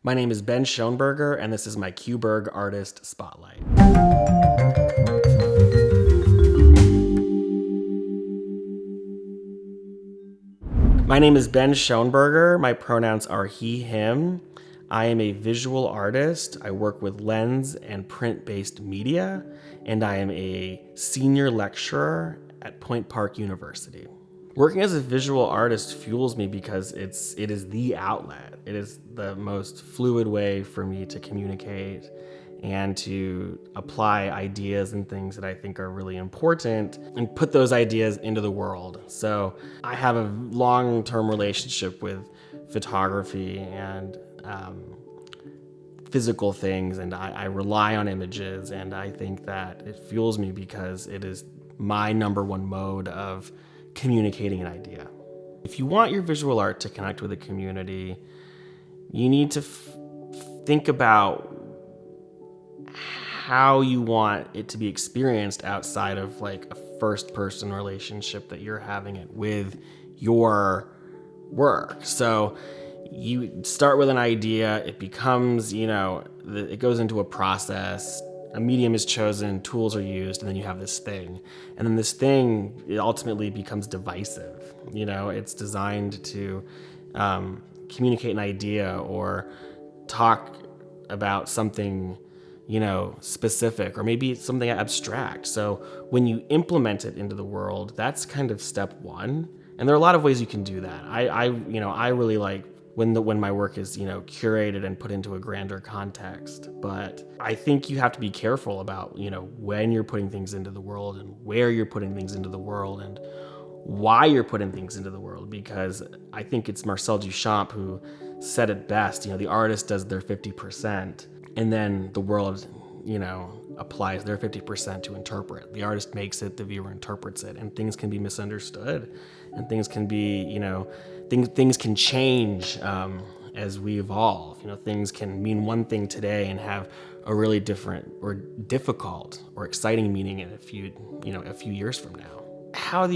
My name is Ben Schonberger, and this is my QBurgh Artist Spotlight. My name is Ben Schonberger. My pronouns are he, him. I am a visual artist. I work with lens and print-based media, and I am a senior lecturer at Point Park University. Working as a visual artist fuels me because it is the outlet. It is the most fluid way for me to communicate and to apply ideas and things that I think are really important and put those ideas into the world. So I have a long-term relationship with photography and physical things, and I rely on images, and I think that it fuels me because it is my number one mode of communicating an idea. If you want your visual art to connect with a community, you need to think about how you want it to be experienced outside of like a first-person relationship that you're having it with your work. So you start with an idea, it becomes, it goes into a process, a medium is chosen, tools are used, and then you have this thing. And then this thing, it ultimately becomes divisive. It's designed to communicate an idea or talk about something, specific, or maybe it's something abstract. So when you implement it into the world, that's kind of step one. And there are a lot of ways you can do that. I really like when my work is, curated and put into a grander context. But I think you have to be careful about, when you're putting things into the world and where you're putting things into the world and why you're putting things into the world. Because I think it's Marcel Duchamp who said it best, the artist does their 50% and then the world, applies their 50% to interpret. The artist makes it, the viewer interprets it, and things can be misunderstood, and things can be, things can change as we evolve. Things can mean one thing today and have a really different or difficult or exciting meaning in a few years from now. How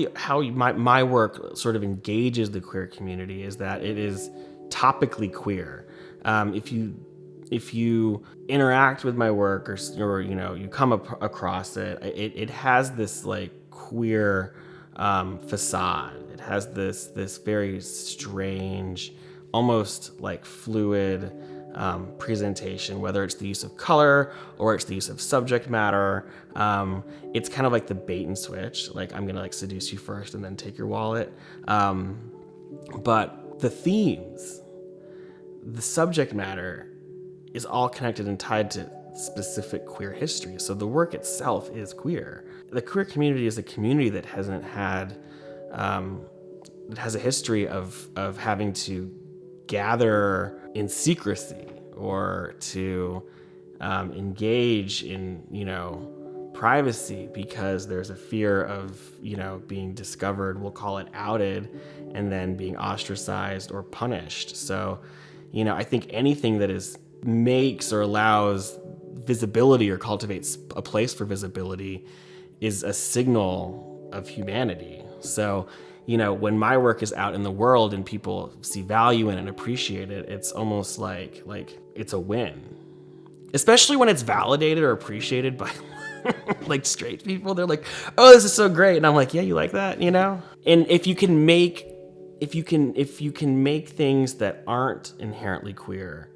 my work sort of engages the queer community is that it is topically queer. If you interact with my work or you come across it, it has this like queer facade. It has this very strange, almost like fluid presentation, whether it's the use of color or it's the use of subject matter. It's kind of like the bait and switch, like I'm gonna like seduce you first and then take your wallet. But the themes, the subject matter is all connected and tied to specific queer history. So the work itself is queer. The queer community is a community that hasn't had, it has a history of having to gather in secrecy or to engage in, privacy because there's a fear of, being discovered, we'll call it outed, and then being ostracized or punished. So, I think anything that makes or allows visibility or cultivates a place for visibility is a signal of humanity. So, when my work is out in the world and people see value in it and appreciate it, it's almost like it's a win. Especially when it's validated or appreciated by like straight people. They're like, "Oh, this is so great." And I'm like, "Yeah, you like that?" And if you can make things that aren't inherently queer,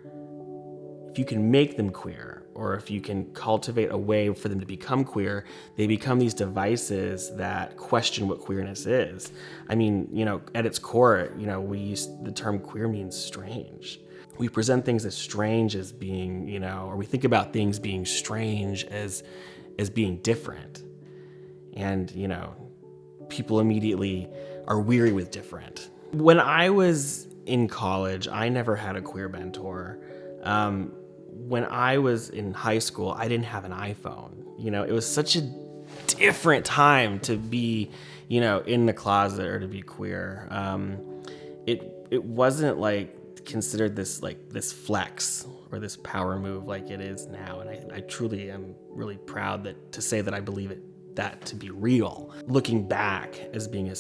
if you can make them queer, or if you can cultivate a way for them to become queer, they become these devices that question what queerness is. I mean, at its core, the term queer means strange. We present things as strange as being, or we think about things being strange as being different. And, people immediately are weary with different. When I was in college, I never had a queer mentor. When I was in high school, I didn't have an iPhone. It was such a different time to be, in the closet or to be queer. It wasn't like considered this flex or this power move like it is now. And I truly am really proud to say that I believe that to be real. Looking back as being a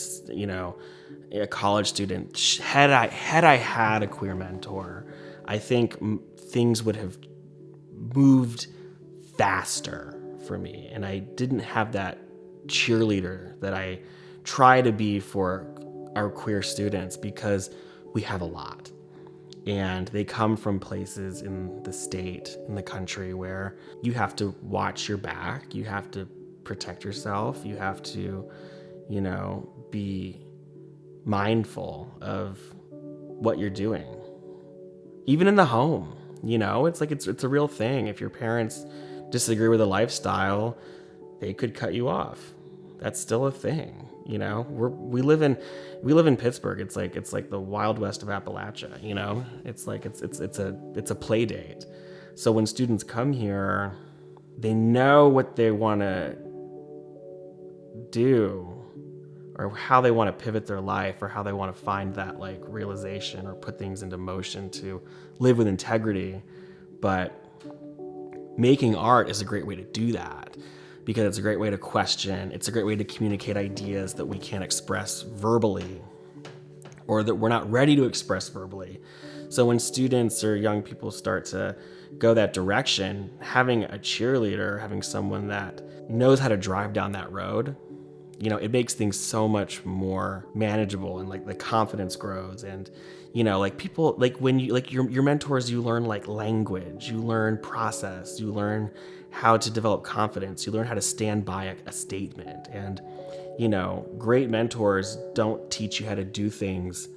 college student, had I had a queer mentor, I think things would have moved faster for me. And I didn't have that cheerleader that I try to be for our queer students, because we have a lot. And they come from places in the state, in the country, where you have to watch your back, you have to protect yourself, you have to, be mindful of what you're doing. Even in the home, it's like it's a real thing. If your parents disagree with a lifestyle, they could cut you off. That's still a thing. We live in Pittsburgh. It's like the Wild West of Appalachia. It's like it's a play date. So when students come here, they know what they want to do, or how they want to pivot their life, or how they want to find that like realization or put things into motion to live with integrity. But making art is a great way to do that, because it's a great way to question. It's a great way to communicate ideas that we can't express verbally, or that we're not ready to express verbally. So when students or young people start to go that direction, having a cheerleader, having someone that knows how to drive down that road, it makes things so much more manageable, and like the confidence grows. And like people, like when you like your mentors, you learn like language, you learn process, you learn how to develop confidence, you learn how to stand by a statement. And great mentors don't teach you how to do things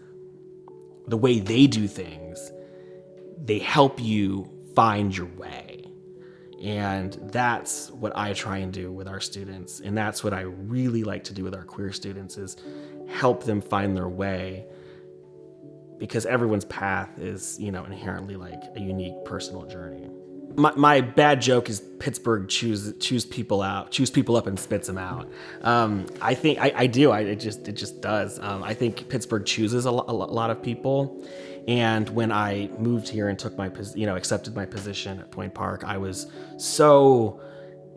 the way they do things. They help you find your way. And that's what I try and do with our students. And that's what I really like to do with our queer students, is help them find their way, because everyone's path is, inherently like a unique personal journey. My bad joke is Pittsburgh choose people up and spits them out. I think I do. It just does. I think Pittsburgh chooses a lot of people. And when I moved here and took accepted my position at Point Park, I was so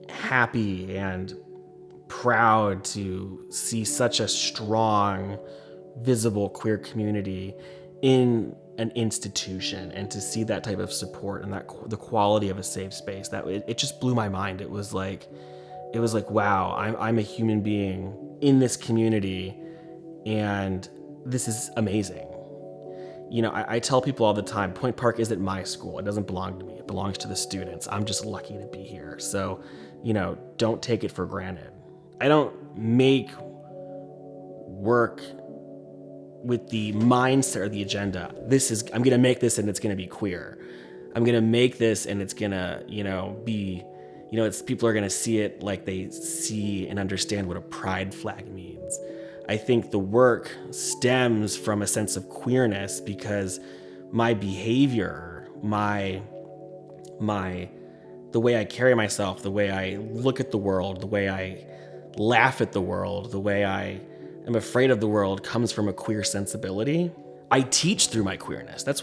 happy and proud to see such a strong, visible queer community in an institution, and to see that type of support and the quality of a safe space, that it just blew my mind. It was like, wow, I'm a human being in this community, and this is amazing. I tell people all the time, Point Park isn't my school. It doesn't belong to me. It belongs to the students. I'm just lucky to be here. So, don't take it for granted. I don't make work with the mindset or the agenda. I'm going to make this and it's going to be queer. I'm going to make this and it's going to, be, people are going to see it like they see and understand what a pride flag means. I think the work stems from a sense of queerness, because my behavior, the way I carry myself, the way I look at the world, the way I laugh at the world, the way I am afraid of the world, comes from a queer sensibility. I teach through my queerness. That's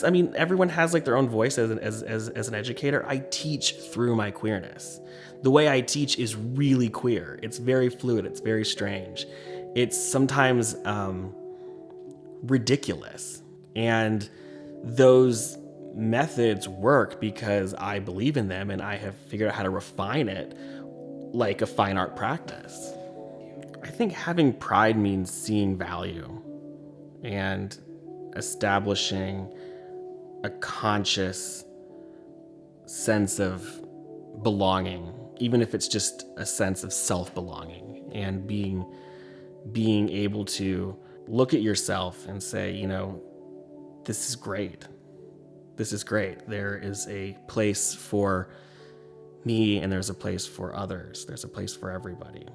everyone has like their own voice as an educator. I teach through my queerness. The way I teach is really queer. It's very fluid. It's very strange. It's sometimes ridiculous. And those methods work because I believe in them, and I have figured out how to refine it like a fine art practice. I think having pride means seeing value and establishing a conscious sense of belonging, even if it's just a sense of self-belonging, and being able to look at yourself and say, this is great. This is great. There is a place for me, and there's a place for others. There's a place for everybody.